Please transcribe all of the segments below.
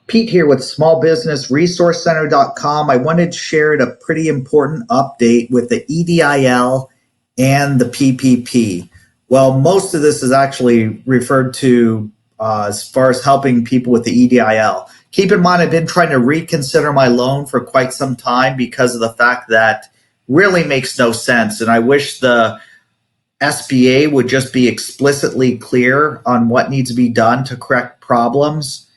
Pete here with smallbusinessresourcecenter.com. I wanted to share a pretty important update with the EIDL and the PPP. Well, most of this is actually referred to as far as helping people with the EIDL. Keep in mind, I've been trying to reconsider my loan for quite some time because of the fact that really makes no sense. And I wish the SBA would just be explicitly clear on what needs to be done to correct problems.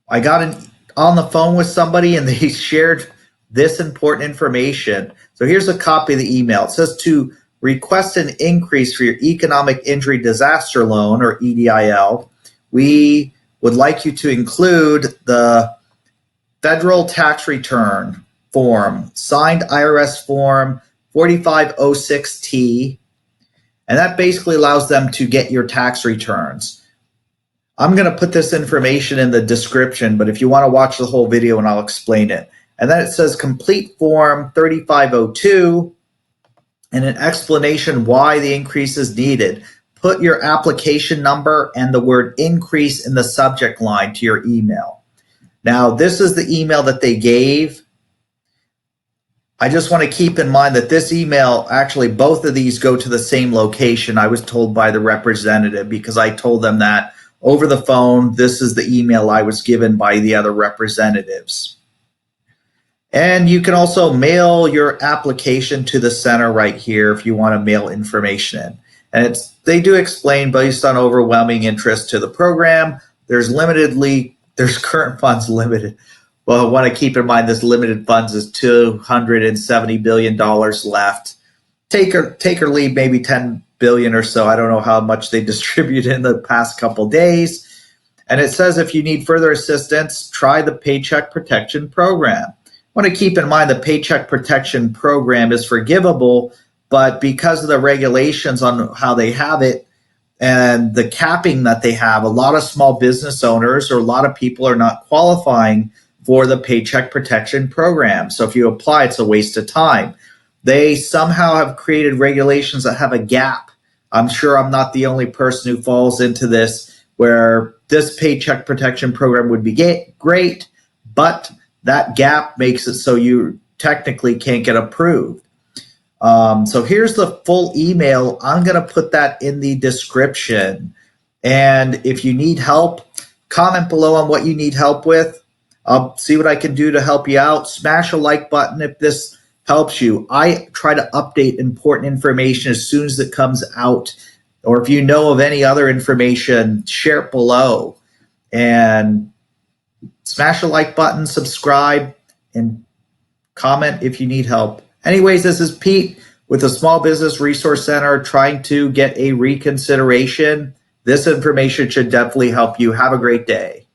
I got on the phone with somebody and they shared this important information. So here's a copy of the email. It says to request an increase for your economic injury disaster loan, or EIDL, we would like you to include the federal tax return form, signed IRS form 4506T, and that basically allows them to get your tax returns. I'm going to put this information in the description, but if you want to watch the whole video and I'll explain it. And then it says complete form 3502 and an explanation why the increase is needed. Put your application number and the word increase in the subject line to your email. Now, this is the email that they gave. I just want to keep in mind that this email, actually both of these go to the same location. I was told by the representative because I told them that over the phone. This is the email I was given by the other representatives. And you can also mail your application to the center right here if you want to mail information in. And they do explain, based on overwhelming interest to the program, there's current funds limited. Well, I want to keep in mind this limited funds is $270 billion left. Take or leave maybe 10 billion or so. I don't know how much they distributed in the past couple days. And it says if you need further assistance, try the Paycheck Protection Program. I want to keep in mind the Paycheck Protection Program is forgivable, but because of the regulations on how they have it and the capping that they have, a lot of small business owners or a lot of people are not qualifying for the Paycheck Protection Program. So if you apply, it's a waste of time. They somehow have created regulations that have a gap. I'm sure I'm not the only person who falls into this, where this Paycheck Protection Program would be great, but that gap makes it so you technically can't get approved. So here's the full email. I'm going to put that in the description. And if you need help, comment below on what you need help with. I'll see what I can do to help you out. Smash a like button if this helps you. I try to update important information as soon as it comes out. Or if you know of any other information, share it below. And smash a like button, subscribe, and comment if you need help. Anyways, this is Pete with the Small Business Resource Center trying to get a reconsideration. This information should definitely help you. Have a great day.